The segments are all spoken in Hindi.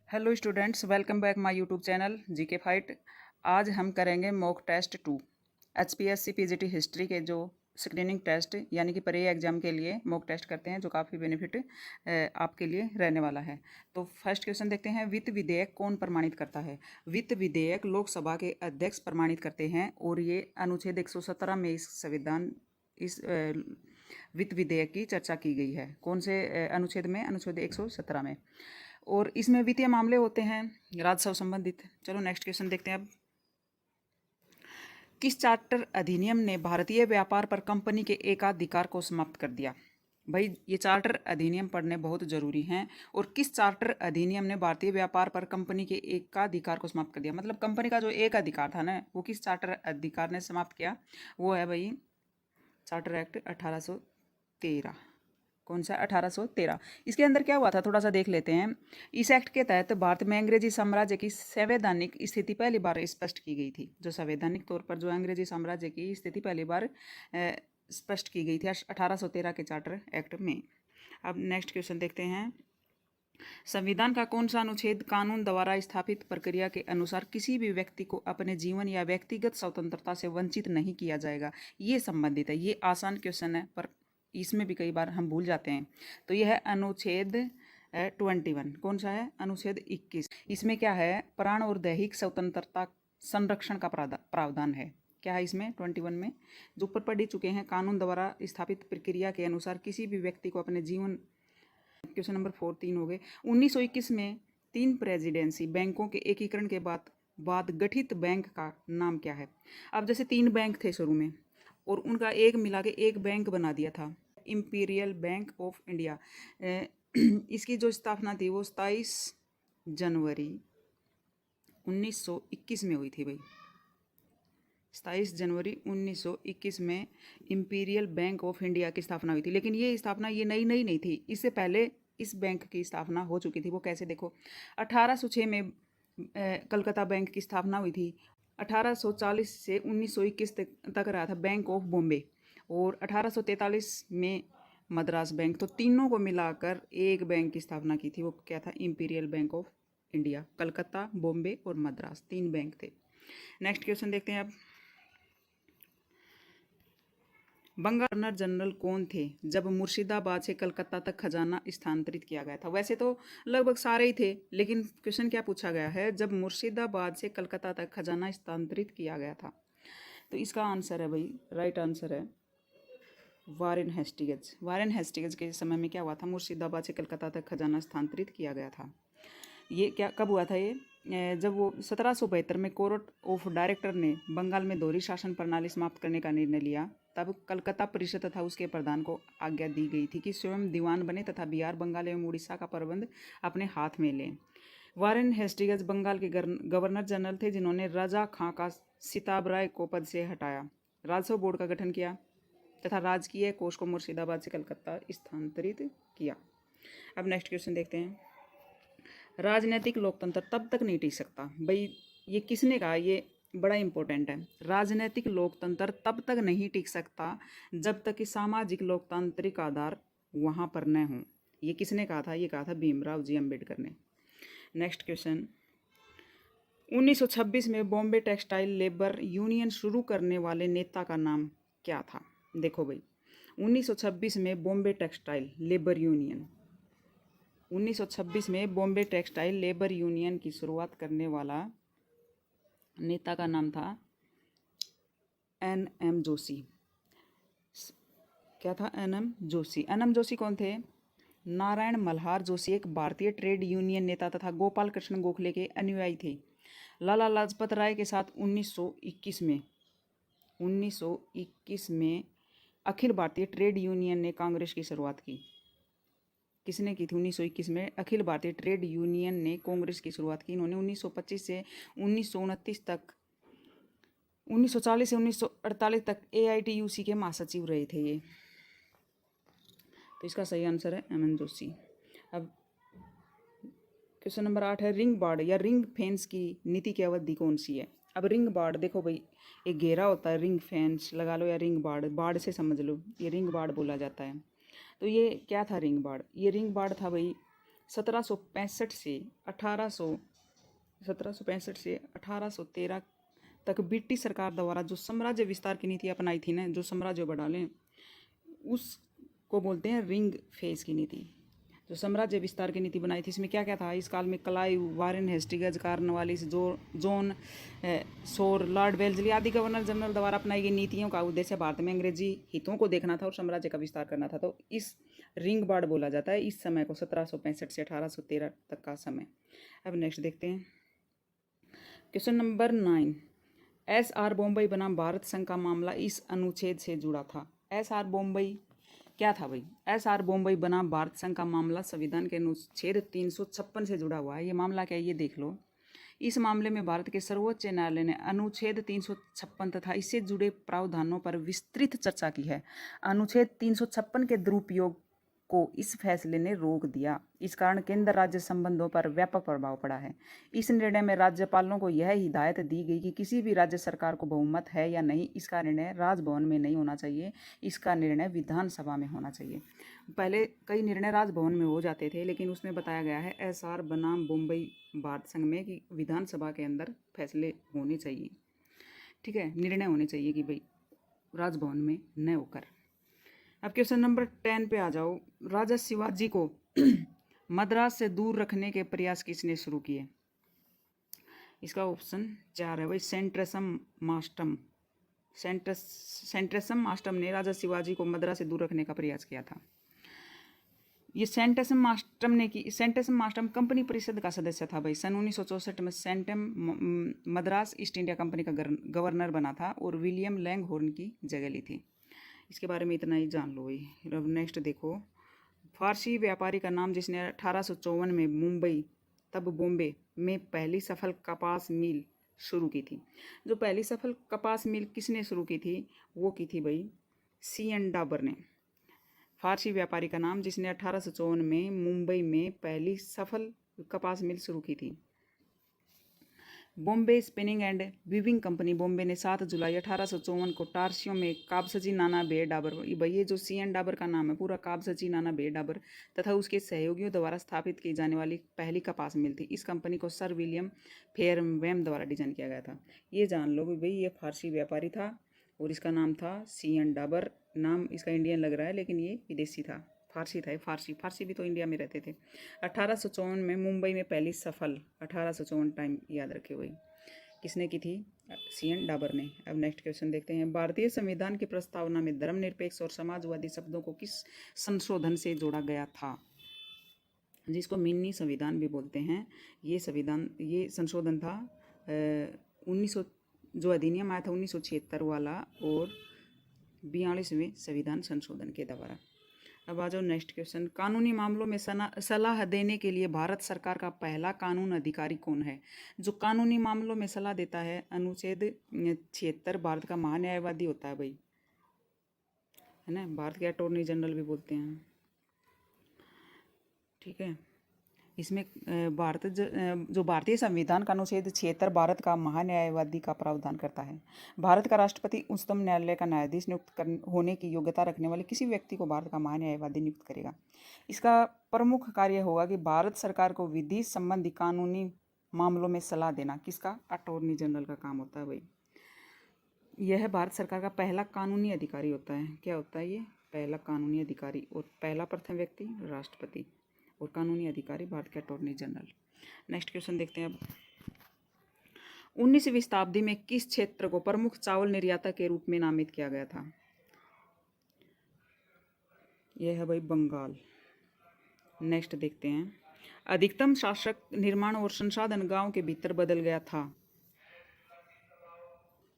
Hello students, welcome back my YouTube channel GK fight. आज हम करेंगे mock test 2 HPSC PGT history के जो स्क्रीनिंग टेस्ट यानी कि प्री एग्जाम के लिए मॉक टेस्ट करते हैं, जो काफ़ी बेनिफिट आपके लिए रहने वाला है। तो फर्स्ट क्वेश्चन देखते हैं, वित्त विधेयक कौन प्रमाणित करता है। वित्त विधेयक लोकसभा के अध्यक्ष प्रमाणित करते हैं और ये अनुच्छेद 117 में इस संविधान इस वित्त विधेयक की चर्चा की गई है। कौन से अनुच्छेद में? अनुच्छेद 117 में। और इसमें वित्तीय मामले होते हैं राजस्व संबंधित। चलो नेक्स्ट क्वेश्चन देखते हैं अब। किस चार्टर अधिनियम ने भारतीय व्यापार पर कंपनी के एकाधिकार को समाप्त कर दिया। भाई ये चार्टर अधिनियम पढ़ने बहुत जरूरी हैं। और किस चार्टर अधिनियम ने भारतीय व्यापार पर कंपनी के एकाधिकार को समाप्त कर दिया, मतलब कंपनी का जो एक अधिकार था ना, वो किस चार्टर अधिकार ने समाप्त किया? वो है भाई चार्टर एक्ट 1813। कौन सा? 1813। इसके अंदर क्या हुआ था थोड़ा सा देख लेते हैं। इस एक्ट के तहत भारत में अंग्रेजी साम्राज्य की संवैधानिक स्थिति पहली बार स्पष्ट की गई थी। जो संवैधानिक तौर पर जो अंग्रेजी साम्राज्य की स्थिति पहली बार स्पष्ट की गई थी 1813 के चार्टर एक्ट में। अब नेक्स्ट क्वेश्चन देखते हैं, संविधान का कौन सा अनुच्छेद कानून द्वारा स्थापित प्रक्रिया के अनुसार किसी भी व्यक्ति को अपने जीवन या व्यक्तिगत स्वतंत्रता से वंचित नहीं किया जाएगा, ये संबंधित है। ये आसान क्वेश्चन है पर इसमें भी कई बार हम भूल जाते हैं। तो यह है अनुच्छेद 21। कौन सा है? अनुच्छेद 21। इसमें क्या है? प्राण और दैहिक स्वतंत्रता संरक्षण का प्रावधान है। क्या है इसमें 21 में? जो ऊपर पढ़ चुके हैं, कानून द्वारा स्थापित प्रक्रिया के अनुसार किसी भी व्यक्ति को अपने जीवन। क्वेश्चन नंबर 4 3 हो गए। 1921 में 3 प्रेसिडेंसी बैंकों के एकीकरण के बाद गठित बैंक का नाम क्या है? अब जैसे 3 बैंक थे शुरू में और उनका एक मिला के एक बैंक बना दिया था, इंपीरियल बैंक ऑफ इंडिया। इसकी जो स्थापना थी वो 27 जनवरी 1921 में हुई थी भाई। 27 जनवरी 1921 में इंपीरियल बैंक ऑफ इंडिया की स्थापना हुई थी। लेकिन ये स्थापना ये नई नहीं थी, इससे पहले इस बैंक की स्थापना हो चुकी थी। वो कैसे? देखो, 1806 में कलकत्ता बैंक की स्थापना हुई थी। 1840 से 1921 तक रहा था बैंक ऑफ बॉम्बे। और 1843 में मद्रास बैंक। तो तीनों को मिलाकर एक बैंक की स्थापना की थी। वो क्या था? Imperial bank of India. Calcutta, Bombay और मद्रास 3 बैंक थे। नेक्स्ट क्वेश्चन देखते हैं अब। बंगाल गवर्नर जनरल कौन थे जब मुर्शिदाबाद से कलकत्ता तक खजाना स्थानांतरित किया गया था? वैसे तो लगभग सारे ही थे, लेकिन क्वेश्चन क्या पूछा गया है? जब मुर्शिदाबाद से कलकत्ता तक खजाना स्थानांतरित किया गया था। तो इसका आंसर है भाई, राइट आंसर है वारेन हेस्टिगेज। वारेन हेस्टिगेज के समय में क्या हुआ था? मुर्शिदाबाद से कलकत्ता तक खजाना स्थानांतरित किया गया था। ये क्या कब हुआ था? ये जब वो 1772 में कोर्ट ऑफ डायरेक्टर ने बंगाल में दोहरी शासन प्रणाली समाप्त करने का निर्णय लिया, तब कलकत्ता परिषद तथा उसके प्रधान को आज्ञा दी गई थी कि स्वयं दीवान बने तथा बिहार, बंगाल एवं उड़ीसा का प्रबंध अपने हाथ में लें। वारेन हेस्टिगेज बंगाल के गवर्नर जनरल थे जिन्होंने रजा खां का सिताब राय को पद से हटाया, राजस्व बोर्ड का गठन किया तथा राजकीय कोष को मुर्शिदाबाद से कलकत्ता स्थानांतरित किया। अब नेक्स्ट क्वेश्चन देखते हैं, राजनीतिक लोकतंत्र तब तक नहीं टिक सकता। भाई ये किसने कहा? ये बड़ा इंपॉर्टेंट है। राजनीतिक लोकतंत्र तब तक नहीं टिक सकता जब तक कि सामाजिक लोकतांत्रिक आधार वहाँ पर न हो। ये किसने कहा था? ये कहा था भीमराव जी अम्बेडकर ने। नेक्स्ट क्वेश्चन, 1926 में बॉम्बे टेक्सटाइल लेबर यूनियन शुरू करने वाले नेता का नाम क्या था? देखो भाई, 1926 में बॉम्बे टेक्सटाइल लेबर यूनियन 1926 में बॉम्बे टेक्सटाइल लेबर यूनियन की शुरुआत करने वाला नेता का नाम था एन.एम. जोशी। क्या था? एन.एम. जोशी। एन.एम. जोशी कौन थे? नारायण मल्हार जोशी एक भारतीय ट्रेड यूनियन नेता तथा गोपाल कृष्ण गोखले के अनुयायी थे। लाला लाजपत राय के साथ 1921 में अखिल भारतीय ट्रेड यूनियन ने कांग्रेस की शुरुआत की। किसने की थी? 1921 में अखिल भारतीय ट्रेड यूनियन ने कांग्रेस की शुरुआत की। इन्होंने 1925 से 1929 तक 1940 से 1948 तक AITUC के महासचिव रहे थे ये। तो इसका सही आंसर है एम.एन. जोशी। अब क्वेश्चन नंबर 8 है, रिंग बार्ड या रिंग फेंस की नीति की अवधि कौन सी है? अब रिंग बार्ड देखो भाई, एक घेरा होता है, रिंग फेंस लगा लो या रिंग बार्ड, बार्ड से समझ लो, ये रिंग बार्ड बोला जाता है। तो ये क्या था रिंग बार्ड? ये रिंग बार्ड था भाई 1765 से 1813 तक ब्रिटिश सरकार द्वारा जो साम्राज्य विस्तार की नीति अपनाई थी ना, जो साम्राज्य बढ़ा लें, उसको बोलते हैं रिंग फेस की नीति। जो साम्राज्य विस्तार की नीति बनाई थी, इसमें क्या क्या था? इस काल में Clive, Warren Hastings, Cornwallis, John Shore, Lord Wellesley आदि गवर्नर जनरल द्वारा अपनाई गई नीतियों का उद्देश्य भारत में अंग्रेजी हितों को देखना था और साम्राज्य का विस्तार करना था। तो इस रिंग बार्ड बोला जाता है इस समय को, 1765 से 1813 तक का समय। अब नेक्स्ट देखते हैं क्वेश्चन नंबर 9। SR बॉम्बई बनाम भारत संघ का मामला इस अनुच्छेद से जुड़ा था। SR बॉम्बई क्या था भाई? SR बॉम्बई बनाम भारत संघ का मामला संविधान के अनुच्छेद 356 से जुड़ा हुआ है। ये मामला क्या है ये देख लो। इस मामले में भारत के सर्वोच्च न्यायालय ने अनुच्छेद 356 तथा इससे जुड़े प्रावधानों पर विस्तृत चर्चा की है। अनुच्छेद 356 के दुरुपयोग को इस फैसले ने रोक दिया। इस कारण केंद्र राज्य संबंधों पर व्यापक प्रभाव पड़ा है। इस निर्णय में राज्यपालों को यह हिदायत दी गई कि किसी भी राज्य सरकार को बहुमत है या नहीं, इसका निर्णय राजभवन में नहीं होना चाहिए, इसका निर्णय विधानसभा में होना चाहिए। पहले कई निर्णय राजभवन में हो जाते थे, लेकिन उसमें बताया गया है SR बनाम बॉम्बई भारत संघ में कि विधानसभा के अंदर फैसले होने चाहिए। ठीक है, निर्णय होने चाहिए कि भाई राजभवन में न होकर। अब क्वेश्चन नंबर 10 पे आ जाओ। राजा शिवाजी को मद्रास से दूर रखने के प्रयास किसने शुरू किए? इसका ऑप्शन 4 है भाई, सेंट्रसम मास्टम ने राजा शिवाजी को मद्रास से दूर रखने का प्रयास किया था। ये सेंट्रसम मास्टम कंपनी परिषद का सदस्य था भाई। सन 1964 में centum Madras east India company का गवर्नर बना था और विलियम लैंगहॉर्न की जगह ली थी। इसके बारे में इतना ही जान लो भाई। अब नेक्स्ट देखो, फारसी व्यापारी का नाम जिसने 1854 में मुंबई तब बॉम्बे में पहली सफल कपास मिल शुरू की थी। जो पहली सफल कपास मिल किसने शुरू की थी? वो की थी भाई CN डाबर ने। फारसी व्यापारी का नाम जिसने 1854 में मुंबई में पहली सफल कपास मिल शुरू की थी। Bombay spinning and weaving company Bombay ने 7 जुलाई 1854 को टारसियों में काबसची नाना बेर डाबर, भाई ये जो CN डाबर का नाम है पूरा, काबसची नाना बेर डाबर तथा उसके सहयोगियों द्वारा स्थापित की जाने वाली पहली कपास मिल थी। इस कंपनी को सर विलियम फेयरवेम द्वारा डिजाइन किया गया था। ये जान लो भाई, ये फारसी व्यापारी था और इसका नाम था CN डाबर। नाम इसका इंडियन लग रहा है लेकिन ये विदेशी था, फारसी था। फारसी भी तो इंडिया में रहते थे। 1854 में मुंबई में पहली सफल, 1854 टाइम याद रखे हुए, किसने की थी? CN डाबर ने। अब नेक्स्ट क्वेश्चन देखते हैं। भारतीय संविधान की प्रस्तावना में धर्मनिरपेक्ष और समाजवादी शब्दों को किस संशोधन से जोड़ा गया था? जिसको मिनी संविधान भी बोलते हैं। ये संशोधन था 1900, जो अधिनियम आया था 1976 वाला, और 42वें संविधान संशोधन के द्वारा। अब आ जाओ नेक्स्ट क्वेश्चन। कानूनी मामलों में सलाह देने के लिए भारत सरकार का पहला कानून अधिकारी कौन है? जो कानूनी मामलों में सलाह देता है, अनुच्छेद 76 भारत का महान्यायवादी होता है भाई, है ना। भारत के अटॉर्नी जनरल भी बोलते हैं। ठीक है, इसमें जो भारतीय संविधान का अनुच्छेद 76 भारत का महान्यायवादी का प्रावधान करता है। भारत का राष्ट्रपति उच्चतम न्यायालय का न्यायाधीश नियुक्त होने की योग्यता रखने वाले किसी व्यक्ति को भारत का महान्यायवादी नियुक्त करेगा। इसका प्रमुख कार्य होगा कि भारत सरकार को विधि संबंधी कानूनी मामलों में सलाह देना। किसका? अटॉर्नी जनरल का काम होता है भाई। यह भारत सरकार का पहला कानूनी अधिकारी होता है। क्या होता है ये? पहला कानूनी अधिकारी, और पहला प्रथम व्यक्ति राष्ट्रपति, और कानूनी अधिकारी भारत के अटॉर्नी जनरल। नेक्स्ट क्वेश्चन देखते हैं अब। 19वीं शताब्दी में किस क्षेत्र को प्रमुख चावल निर्यातक के रूप में नामित किया गया था? यह है भाई बंगाल। नेक्स्ट देखते हैं। अधिकतम शासक निर्माण और संसाधन गांव के भीतर बदल गया था।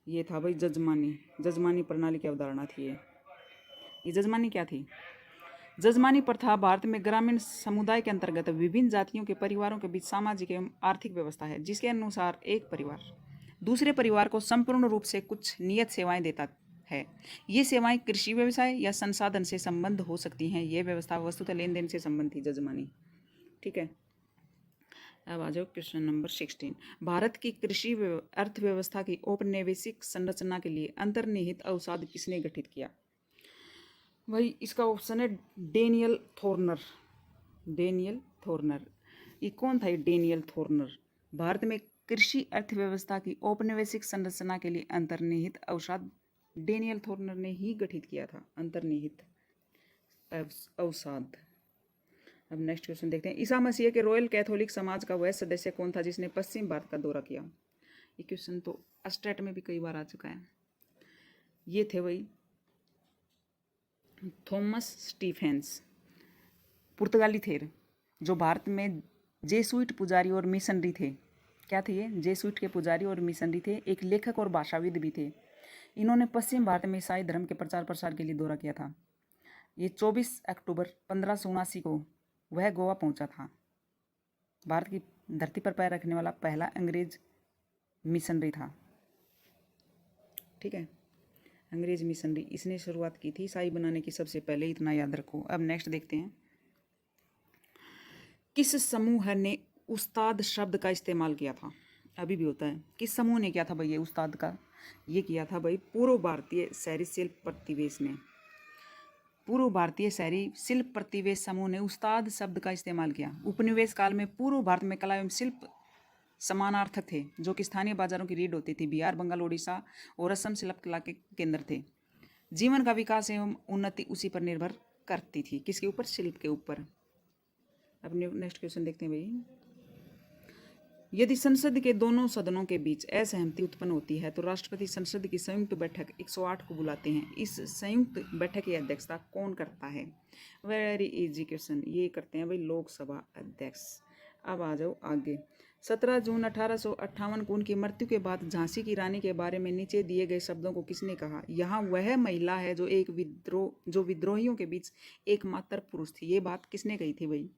ये था भाई जजमानी प्रणाली की अवधारणा थी ये जजमानी क्या थी? जजमानी प्रथा भारत में ग्रामीण समुदाय के अंतर्गत विभिन्न जातियों के परिवारों के बीच सामाजिक एवं आर्थिक व्यवस्था है, जिसके अनुसार एक परिवार दूसरे परिवार को संपूर्ण रूप से कुछ नियत सेवाएं देता है। ये सेवाएं कृषि व्यवसाय या संसाधन से संबंध हो सकती हैं। यह व्यवस्था वस्तुतः लेन देन से संबंध थी, जजमानी। ठीक है, अब आ जाओ क्वेश्चन नंबर 16। भारत की कृषि अर्थव्यवस्था की औपनिवेशिक संरचना के लिए अंतर्निहित अवसाद किसने गठित किया? भाई इसका ऑप्शन है डेनियल थोर्नर। ये कौन था ये डेनियल थोर्नर? भारत में कृषि अर्थव्यवस्था की औपनिवेशिक संरचना के लिए अंतर्निहित अवसाद डेनियल थोर्नर ने ही गठित किया था। अंतर्निहित अवसाद। अब नेक्स्ट क्वेश्चन देखते हैं। ईसा मसीह के रॉयल कैथोलिक समाज का वह सदस्य कौन था जिसने पश्चिम भारत का दौरा किया? ये क्वेश्चन तो स्टेट में भी कई बार आ चुका है। ये थे वही थॉमस स्टीफेंस, पुर्तगाली थे जो भारत में जेसुइट पुजारी और मिशनरी थे। क्या थे ये? जेसुइट के पुजारी और मिशनरी थे। एक लेखक और भाषाविद भी थे। इन्होंने पश्चिम भारत में ईसाई धर्म के प्रचार प्रसार के लिए दौरा किया था। ये 24 अक्टूबर 1579 को वह गोवा पहुंचा था। भारत की धरती पर पैर रखने वाला पहला अंग्रेज मिशनरी था। ठीक है, अंग्रेज मिशनरी, इसने शुरुआत की थी ईसाई बनाने की सबसे पहले, इतना याद रखो। अब नेक्स्ट देखते हैं। किस समूह ने उस्ताद शब्द का इस्तेमाल किया था? अभी भी होता है। किस समूह ने किया था भाई ये उस्ताद का? ये किया था भाई पूर्व भारतीय शहरी शिल्प प्रतिवेश ने। पूर्व भारतीय शहरी शिल्प प्रतिवेश समूह ने उस्ताद शब्द का इस्तेमाल किया। उपनिवेश काल में पूर्व भारत में कला एवं शिल्प समानार्थक थे, जो कि स्थानीय बाजारों की रीढ़ होती थी। बिहार, बंगाल, उड़ीसा और असम शिल्प कला के केंद्र थे। जीवन का विकास एवं उन्नति उसी पर निर्भर करती थी। किसके ऊपर? शिल्प के ऊपर। अब नेक्स्ट क्वेश्चन देखते हैं भाई। यदि संसद के दोनों सदनों के बीच असहमति उत्पन्न होती है तो राष्ट्रपति संसद की संयुक्त बैठक 108 को बुलाते हैं। इस संयुक्त बैठक की अध्यक्षता कौन करता है? वेरी इजी क्वेश्चन, ये करते हैं भाई लोकसभा अध्यक्ष। अब आ जाओ आगे। 17 जून 1858 को उनकी मृत्यु के बाद झांसी की रानी के बारे में नीचे दिए गए शब्दों को किसने कहा? यहाँ वह महिला है जो विद्रोहियों के बीच एकमात्र पुरुष थी। ये बात किसने कही थी भाई?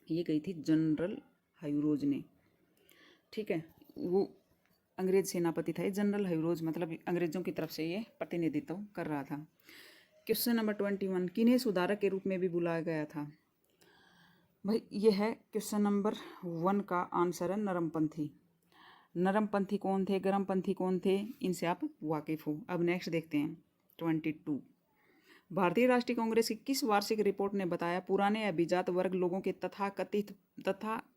ये कही थी जनरल हायूरोज ने। ठीक है, वो अंग्रेज सेनापति था। जनरल हायूरोज मतलब अंग्रेजों की तरफ से ये प्रतिनिधित्व कर रहा था। क्वेश्चन नंबर 21, किन्हें सुधारक के रूप में भी बुलाया गया था? भाई ये है क्वेश्चन नंबर 1 का आंसर है नरमपंथी। नरमपंथी कौन थे, गरमपंथी कौन थे, इनसे आप वाकिफ हो। अब नेक्स्ट देखते हैं 22। भारतीय राष्ट्रीय कांग्रेस की किस वार्षिक रिपोर्ट ने बताया पुराने अभिजात वर्ग लोगों के तथा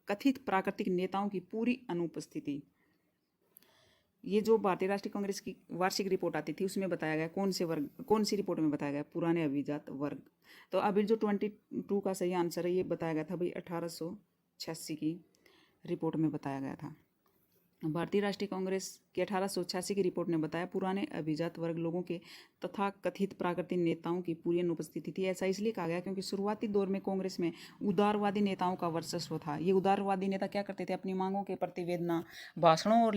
कथित प्राकृतिक नेताओं की पूरी अनुपस्थिति? ये जो भारतीय राष्ट्रीय कांग्रेस की वार्षिक रिपोर्ट आती थी उसमें बताया गया कौन सी रिपोर्ट में बताया गया? पुराने अभिजात वर्ग। तो अभी जो 22 का सही आंसर है ये बताया गया था भाई 1886 की रिपोर्ट में बताया गया था। भारतीय राष्ट्रीय कांग्रेस की 1886 की रिपोर्ट ने बताया पुराने अभिजात वर्ग लोगों के तथा कथित प्राकृतिक नेताओं की पूरी अनुपस्थिति थी। ऐसा इसलिए कहा गया क्योंकि शुरुआती दौर में कांग्रेस में उदारवादी नेताओं का वर्चस्व था। ये उदारवादी नेता क्या करते थे? अपनी मांगों के प्रतिवेदना, भाषणों और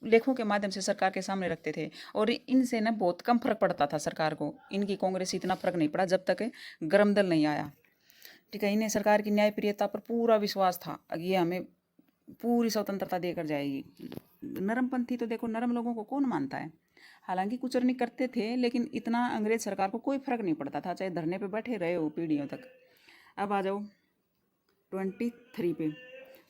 लेखों के माध्यम से सरकार के सामने रखते थे और इनसे ना बहुत कम फर्क पड़ता था सरकार को। इनकी कांग्रेस इतना फर्क नहीं पड़ा जब तक गर्म दल नहीं आया। ठीक है, इन्हें सरकार की न्यायप्रियता पर पूरा विश्वास था, ये हमें पूरी स्वतंत्रता देकर जाएगी। नरमपंथी तो देखो, नरम लोगों को कौन मानता है? हालांकि कुचरनी करते थे लेकिन इतना अंग्रेज सरकार को कोई फर्क नहीं पड़ता था, चाहे धरने पे बैठे रहे हो पीढ़ियों तक। अब आ जाओ 23 पे।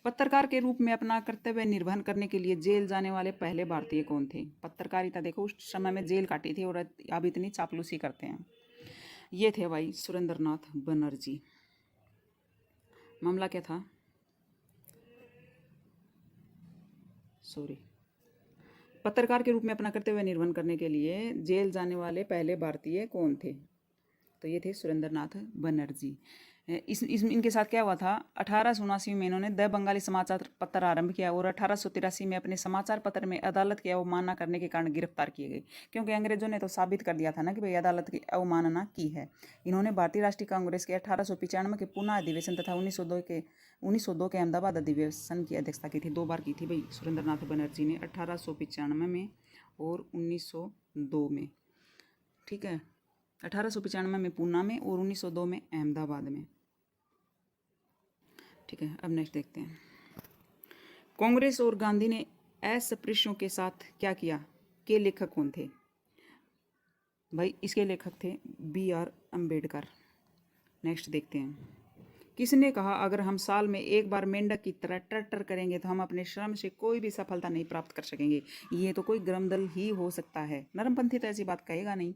पत्रकार के रूप में अपना कर्तव्य निर्वहन करने के लिए जेल जाने वाले पहले भारतीय कौन थे? पत्रकारिता देखो उस समय में जेल काटी थी और अब इतनी चापलूसी करते हैं। ये थे भाई सुरेंद्रनाथ बनर्जी। मामला क्या था? पत्रकार के रूप में अपना कर्तव्य निर्वहन करने के लिए जेल जाने वाले पहले भारतीय कौन थे? तो ये थे सुरेंद्रनाथ बनर्जी। इनके साथ क्या हुआ था? 1879 में इन्होंने द बंगाली समाचार पत्र आरंभ किया और 1883 में अपने समाचार पत्र में अदालत की अवमानना करने के कारण गिरफ्तार किए गए, क्योंकि अंग्रेजों ने तो साबित कर दिया था ना कि भाई अदालत की अवमानना की है। इन्होंने भारतीय राष्ट्रीय कांग्रेस के 1895 के पुनः अधिवेशन तथा 1902 के अहमदाबाद अधिवेशन की अध्यक्षता की थी। 2 बार की थी भाई सुरेंद्रनाथ बनर्जी ने, 1895 में और 1902 में। ठीक है, 1895 में पूना में और 1902 में अहमदाबाद में। ठीक है, अब नेक्स्ट देखते हैं। कांग्रेस और गांधी ने अस्पृश्यों के साथ क्या किया के लेखक कौन थे? भाई इसके लेखक थे BR अम्बेडकर। नेक्स्ट देखते हैं। किसने कहा अगर हम साल में एक बार मेंढक की तरह टर करेंगे तो हम अपने श्रम से कोई भी सफलता नहीं प्राप्त कर सकेंगे? ये तो कोई गर्मदल ही हो सकता है, नरमपंथी तो ऐसी बात कहेगा नहीं।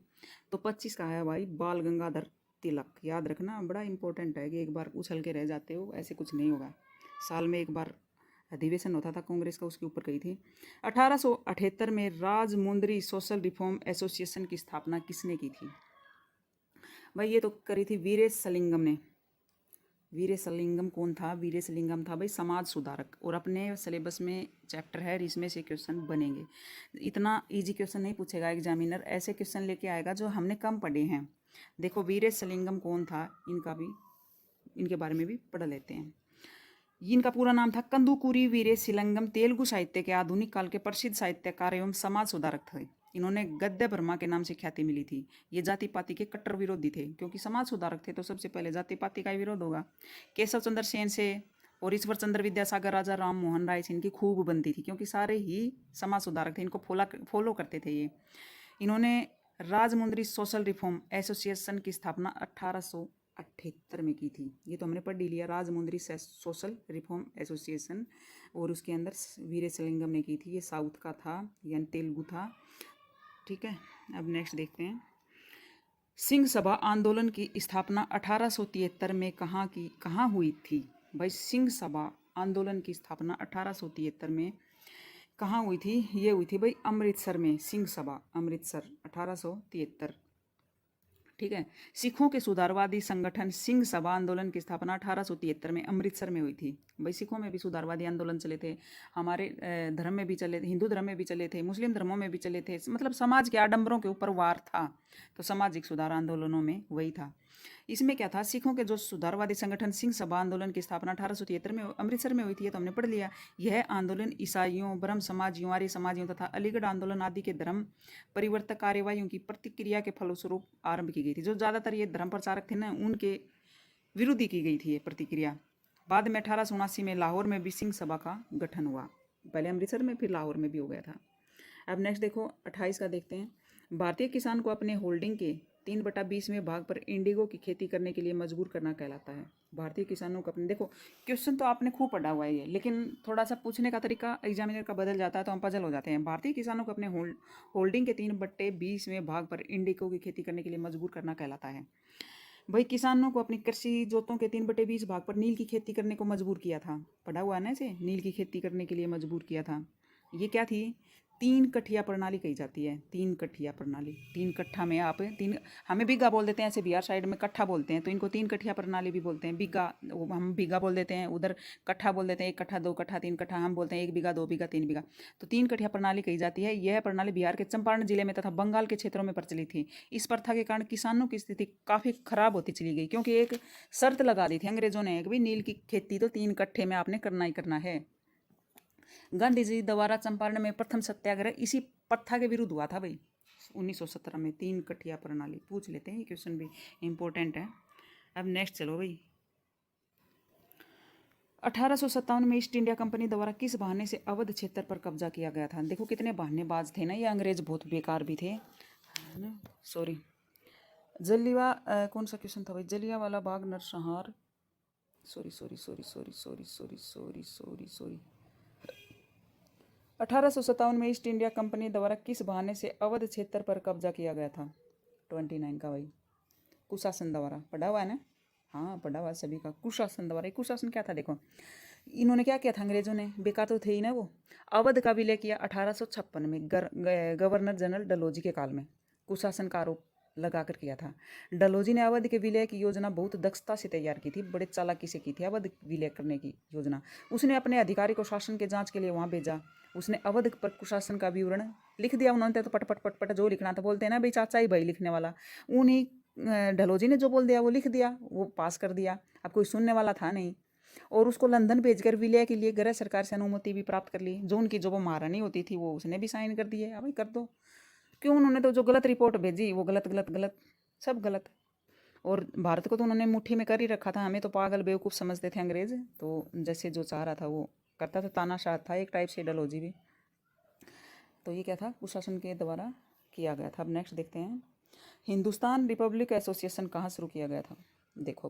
तो 25 का है भाई बाल गंगाधर तिलक। याद रखना, बड़ा इंपॉर्टेंट है कि एक बार उछल के रह जाते हो, ऐसे कुछ नहीं होगा। साल में एक बार अधिवेशन होता था कांग्रेस का, उसके ऊपर गई थी। 1878 में राजमुंद्री सोशल रिफॉर्म एसोसिएशन की स्थापना किसने की थी? भाई ये तो करी थी वीरेशलिंगम ने। वीरेशलिंगम कौन था? वीरेशलिंगम था भाई समाज सुधारक। और अपने सिलेबस में चैप्टर है, इसमें से क्वेश्चन बनेंगे। इतना इजी क्वेश्चन नहीं पूछेगा एग्जामिनर, ऐसे क्वेश्चन लेके आएगा जो हमने कम पढ़े हैं। देखो वीरेशलिंगम कौन था, इनके बारे में भी पढ़ लेते हैं। इनका पूरा नाम था कंदुकूरी वीरेशलिंगम। तेलुगु साहित्य के आधुनिक काल के प्रसिद्ध साहित्यकार एवं समाज सुधारक थे। इन्होंने गद्य ब्रह्मा के नाम से ख्याति मिली थी। ये जाति पाति के कट्टर विरोधी थे, क्योंकि समाज सुधारक थे तो सबसे पहले जाति पाति का ही विरोध होगा। केशव चंद्र सेन से और ईश्वर चंद्र विद्यासागर, राजा राम मोहन राय से इनकी खूब बनती थी, क्योंकि सारे ही समाज सुधारक थे, इनको फॉलो करते थे ये। इन्होंने राजमुंद्री सोशल रिफॉर्म एसोसिएशन की स्थापना 1878 में की थी। ये तो हमने पढ़ लिया, राजमुंद्री सोशल रिफॉर्म एसोसिएशन। और उसके अंदर वीरेशलिंगम ने की थी। ये साउथ का था, यानी तेलुगु था। ठीक है, अब नेक्स्ट देखते हैं। सिंह सभा आंदोलन की स्थापना 1873 में कहाँ हुई थी? भाई सिंह सभा आंदोलन की स्थापना 1873 में कहाँ हुई थी? ये हुई थी भाई अमृतसर में। सिंह सभा अमृतसर 1873। ठीक है। सिखों के सुधारवादी संगठन सिंह सभा आंदोलन की स्थापना 1873 में अमृतसर में हुई थी। भाई सिखों में भी सुधारवादी आंदोलन चले थे, हमारे धर्म में भी चले थे, हिंदू धर्म में भी चले थे, मुस्लिम धर्मों में भी चले थे। मतलब समाज के आडंबरों के ऊपर वार था, तो सामाजिक सुधार आंदोलनों में वही था। इसमें क्या था, सिखों के जो सुधारवादी संगठन सिंह सभा आंदोलन की स्थापना 1873 में अमृतसर में हुई थी, ये तो हमने पढ़ लिया। यह आंदोलन ईसाइयों, ब्रह्म समाजियों, आर्य समाजियों तथा अलीगढ़ आंदोलन आदि के धर्म परिवर्तक कार्यवाहियों की प्रतिक्रिया के फलस्वरूप आरंभ की गई थी। जो ज़्यादातर ये धर्म प्रचारक थे ना, उनके विरोधी की गई थी ये प्रतिक्रिया। बाद में 1879 में लाहौर में भी सिंह सभा का गठन हुआ। पहले अमृतसर में, फिर लाहौर में भी हो गया था। अब नेक्स्ट देखो 28 का देखते हैं। भारतीय किसान को अपने होल्डिंग के 3/20वें भाग पर इंडिगो की खेती करने के लिए मजबूर करना कहलाता है। भारतीय किसानों को अपने, देखो क्वेश्चन तो आपने खूब पढ़ा हुआ है ये, लेकिन थोड़ा सा पूछने का तरीका एग्जामिनर का बदल जाता है, तो हम पजल हो जाते हैं। भारतीय किसानों को अपने होल्डिंग के 3/20वें भाग पर इंडिगो की खेती करने के लिए मजबूर करना कहलाता है। भाई किसानों को अपनी कृषि जोतों के 3/20 भाग पर नील की खेती करने को मजबूर किया था। पढ़ा हुआ है ना इसे, नील की खेती करने के लिए मजबूर किया था। ये क्या थी? 3 कठिया प्रणाली कही जाती है। 3 कठिया प्रणाली, 3 कट्ठा में आप तीन, हमें बीघा बोल देते हैं, ऐसे बिहार साइड में कट्ठा बोलते हैं, तो इनको 3 कठिया प्रणाली भी बोलते हैं। बीघा हम बीघा बोल देते हैं, उधर कट्ठा बोल देते हैं। 1 कट्ठा, 2 कट्ठा, 3 कट्ठा हम बोलते हैं। 1 बीघा, 2 बीघा, 3 बीघा, तो 3 कठिया प्रणाली कही जाती है। यह प्रणाली बिहार के चंपारण जिले में तथा बंगाल के क्षेत्रों में प्रचलित थी। इस प्रथा के कारण किसानों की स्थिति काफ़ी खराब होती चली गई, क्योंकि एक शर्त लगा दी थी अंग्रेजों ने कि भाई नील की खेती तो 3 कट्ठे में आपने करना ही करना है। गांधी जी द्वारा चंपारण में प्रथम सत्याग्रह इसी प्रथा के विरुद्ध हुआ था भाई, 1917 में। 3 कठिया प्रणाली पूछ लेते हैं, ये क्वेश्चन भी इम्पोर्टेंट है। अब नेक्स्ट चलो भाई। 1857 में ईस्ट इंडिया कंपनी द्वारा किस बहाने से अवध क्षेत्र पर कब्जा किया गया था? देखो कितने बहानेबाज थे ना ये अंग्रेज, बहुत बेकार भी थे, है ना। सॉरी, कौन सा क्वेश्चन था भाई? जलियांवाला बाग नरसंहार, sorry sorry sorry sorry sorry sorry sorry sorry sorry 1857 में ईस्ट इंडिया कंपनी द्वारा किस बहाने से अवध क्षेत्र पर कब्जा किया गया था? 29 का भाई, कुशासन द्वारा। पढ़ा हुआ है ना? हाँ पढ़ा हुआ है सभी का। कुशासन द्वारा। कुशासन क्या था? देखो इन्होंने क्या किया था अंग्रेजों ने, बेकार तो थे ही ना वो। अवध का विलय किया 1856 में गवर्नर जनरल डलहौजी के काल में। कुशासन का आरोप लगा कर किया था। डलहौजी ने अवध के विलय की योजना बहुत दक्षता से तैयार की थी, बड़े चालाकी से की थी अवध विलय करने की योजना। उसने अपने अधिकारी को शासन के जांच के लिए वहाँ भेजा। उसने अवध पर कुशासन का विवरण लिख दिया। उन्होंने तो पट पट पट पट जो लिखना था, बोलते हैं ना भाई चाचा ही भाई लिखने वाला, उन्हीं डलहौजी ने जो बोल दिया वो लिख दिया, वो पास कर दिया। अब कोई सुनने वाला था नहीं। और उसको लंदन भेजकर विलय के लिए गैर सरकार से अनुमति भी प्राप्त कर ली। जो उनकी जो वो महारानी होती थी वो उसने भी साइन कर दिए, अब भाई कर दो। क्यों? उन्होंने तो जो गलत रिपोर्ट भेजी वो गलत गलत गलत, सब गलत। और भारत को तो उन्होंने मुट्ठी में कर ही रखा था। हमें तो पागल बेवकूफ़ समझते थे अंग्रेज, तो जैसे जो चाह रहा था वो करता था। तानाशाह था एक टाइप से डलहौजी भी। तो ये क्या था? कुशासन के द्वारा किया गया था। अब नेक्स्ट देखते हैं। हिंदुस्तान रिपब्लिक एसोसिएशन कहाँ शुरू किया गया था? देखो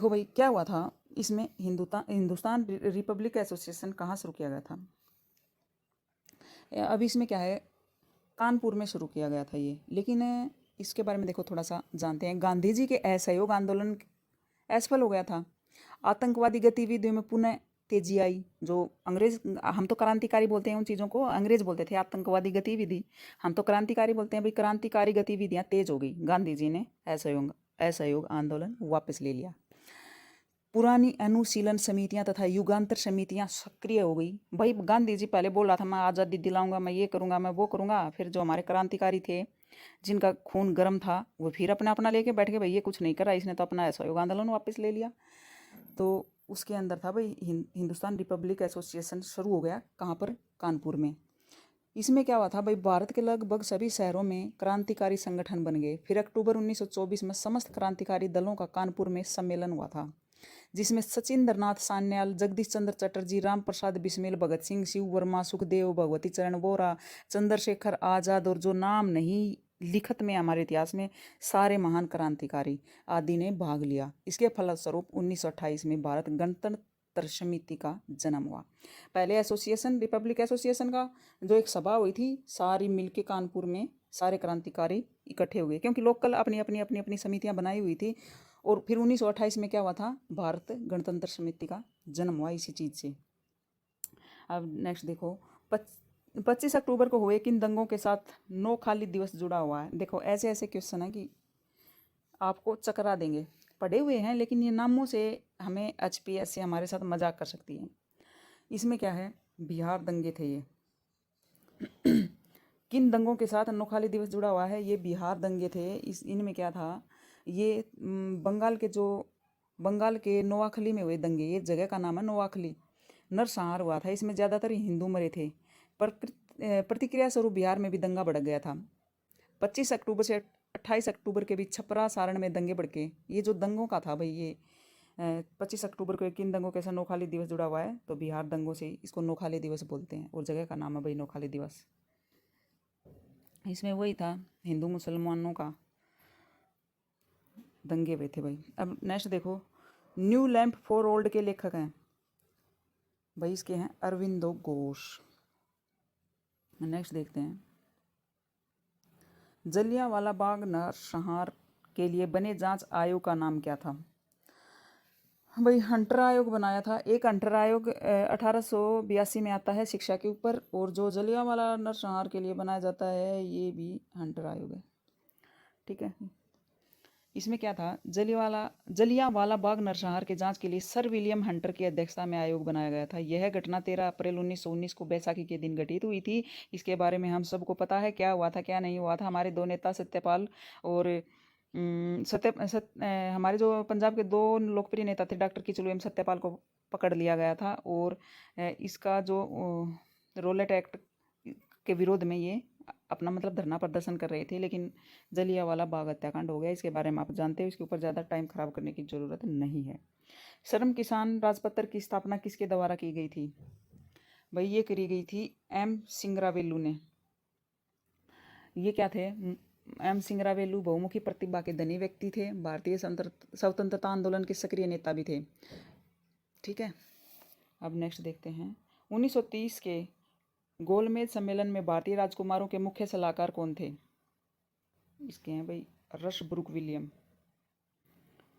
भाई क्या हुआ था इसमें। हिंदुस्तान रिपब्लिक एसोसिएशन कहाँ शुरू किया गया था? अब इसमें क्या है, कानपुर में शुरू किया गया था ये। लेकिन इसके बारे में देखो थोड़ा सा जानते हैं। गांधी जी के असहयोग आंदोलन असफल हो गया था। आतंकवादी गतिविधियों में पुनः तेजी आई। जो अंग्रेज, हम तो क्रांतिकारी बोलते हैं उन चीज़ों को, अंग्रेज बोलते थे आतंकवादी गतिविधि, हम तो क्रांतिकारी बोलते हैं। भाई क्रांतिकारी गतिविधियां तेज हो गई, गांधी जी ने असहयोग आंदोलन वापस ले लिया। पुरानी अनुशीलन समितियां तथा युगांतर समितियां सक्रिय हो गई। भाई गांधी जी पहले बोल रहा था मैं आज़ादी दिलाऊंगा, मैं ये करूंगा, मैं वो करूंगा, फिर जो हमारे क्रांतिकारी थे जिनका खून गर्म था वो फिर अपना अपना लेके बैठ गए, भाई ये कुछ नहीं करा, इसने तो अपना असहयोग आंदोलन वापस ले लिया। तो उसके अंदर था भाई हिंदुस्तान रिपब्लिक एसोसिएशन शुरू हो गया। कहाँ पर? कानपुर में। इसमें क्या हुआ था भाई, भारत के लगभग सभी शहरों में क्रांतिकारी संगठन बन गए। फिर अक्टूबर 1924 में समस्त क्रांतिकारी दलों का कानपुर में सम्मेलन हुआ था, जिसमें सचिंद्र नाथ सान्याल, जगदीश चंद्र चटर्जी, राम प्रसाद बिस्मिल, भगत सिंह, शिव वर्मा, सुखदेव, भगवती चरण वोरा, चंद्रशेखर आज़ाद और जो नाम नहीं लिखत में हमारे इतिहास में, सारे महान क्रांतिकारी आदि ने भाग लिया। इसके फलस्वरूप 1928 में भारत गणतंत्र समिति का जन्म हुआ। पहले एसोसिएशन, रिपब्लिक एसोसिएशन का जो एक सभा हुई थी, सारी मिलके कानपुर में सारे क्रांतिकारी इकट्ठे हुए, क्योंकि लोकल अपनी अपनी अपनी अपनी समितियां बनाई हुई थी। और फिर 1928 में क्या हुआ था, भारत गणतंत्र समिति का जन्म हुआ इसी चीज़ से। अब नेक्स्ट देखो, 25 अक्टूबर को हुए किन दंगों के साथ नो खाली दिवस जुड़ा हुआ है। देखो ऐसे ऐसे क्वेश्चन है कि आपको चकरा देंगे, पढ़े हुए हैं लेकिन ये नामों से हमें HPS से हमारे साथ मजाक कर सकती है। इसमें क्या है, बिहार दंगे थे ये। किन दंगों के साथ नोखाली दिवस जुड़ा हुआ है, ये बिहार दंगे थे। इनमें क्या था, ये बंगाल के नोआखली में हुए दंगे, ये जगह का नाम है नोआखली। नरसंहार हुआ था, इसमें ज़्यादातर हिंदू मरे थे, पर प्रतिक्रिया स्वरूप बिहार में भी दंगा भड़क गया था। 25 अक्टूबर से 28 अक्टूबर के बीच छपरा सारण में दंगे भड़के। ये जो दंगों का था भाई, ये 25 अक्टूबर को किन दंगों के साथ नोखाली दिवस जुड़ा हुआ है, तो बिहार दंगों से इसको नोखाली दिवस बोलते हैं, और जगह का नाम है भाई नोखाली दिवस। इसमें वही था, हिंदू मुसलमानों का दंगे हुए थे भाई। अब नेक्स्ट देखो, न्यू लैम्प फॉर ओल्ड के लेखक हैं भाई, इसके हैं अरविंदो घोष। नेक्स्ट देखते हैं, जलियांवाला बाग नरसंहार के लिए बने जांच आयोग का नाम क्या था भाई? हंटर आयोग बनाया था। एक हंटर आयोग 1882 में आता है शिक्षा के ऊपर, और जो जलियांवाला नरसंहार के लिए बनाया जाता है ये भी हंटर आयोग है। ठीक है, इसमें क्या था, जलियांवाला बाग नरसंहार के जांच के लिए सर विलियम हंटर की अध्यक्षता में आयोग बनाया गया था। यह घटना 13 अप्रैल 1919 को बैसाखी के दिन घटित हुई थी। इसके बारे में हम सबको पता है क्या हुआ था क्या नहीं हुआ था। हमारे दो नेता सत्यपाल और हमारे जो पंजाब के दो लोकप्रिय नेता थे, डॉक्टर किचलू एवं सत्यपाल को पकड़ लिया गया था, और इसका जो रोलेट एक्ट के विरोध में ये अपना मतलब धरना प्रदर्शन कर रहे थे। लेकिन जलियांवाला बाग हत्याकांड हो गया, इसके बारे में आप जानते हो, इसके ऊपर ज़्यादा टाइम खराब करने की ज़रूरत नहीं है। श्रम किसान राजपत्र की स्थापना किसके द्वारा की गई थी भाई? ये करी गई थी M सिंगरावेलू ने। ये क्या थे, M सिंगरावेलू बहुमुखी प्रतिभा के धनी व्यक्ति थे, भारतीय स्वतंत्रता आंदोलन के सक्रिय नेता भी थे। ठीक है, अब नेक्स्ट देखते हैं, 1930 के गोलमेज सम्मेलन में भारतीय राजकुमारों के मुख्य सलाहकार कौन थे? इसके हैं भाई रशब्रुक विलियम।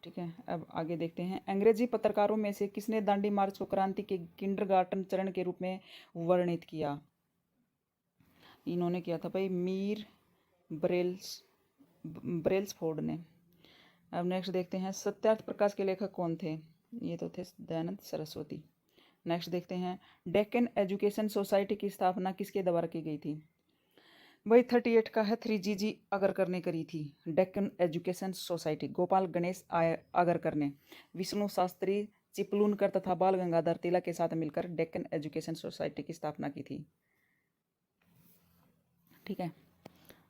ठीक है, अब आगे देखते हैं, अंग्रेजी पत्रकारों में से किसने दांडी मार्च को क्रांति के किंडरगार्टन चरण के रूप में वर्णित किया? इन्होंने किया था भाई मीर ब्रेल्सफोर्ड ने। अब नेक्स्ट देखते हैं, सत्यार्थ प्रकाश के लेखक कौन थे? ये तो थे दयानंद सरस्वती। नेक्स्ट देखते हैं, डेक्कन एजुकेशन सोसाइटी की स्थापना किसके द्वारा की गई थी भाई? 38 का है 3GG अगरकर ने करी थी डेक्कन एजुकेशन सोसाइटी। गोपाल गणेश अगरकर ने विष्णु शास्त्री चिपलूनकर तथा बाल गंगाधर तिलक के साथ मिलकर डेक्कन एजुकेशन सोसाइटी की स्थापना की थी। ठीक है,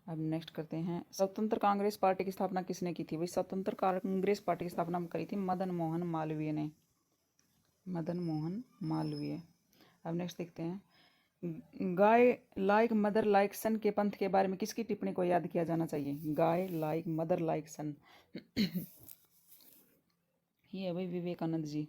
अब नेक्स्ट करते हैं, स्वतंत्र कांग्रेस पार्टी की स्थापना किसने की थी भाई? स्वतंत्र कांग्रेस पार्टी की स्थापना करी थी मदन मोहन मालवीय ने। मदन मोहन मालवीय। अब नेक्स्ट देखते हैं, गाय लाइक मदर लाइक सन के पंथ के बारे में किसकी टिप्पणी को याद किया जाना चाहिए? गाय लाइक मदर लाइक सन ये है भाई विवेकानंद जी।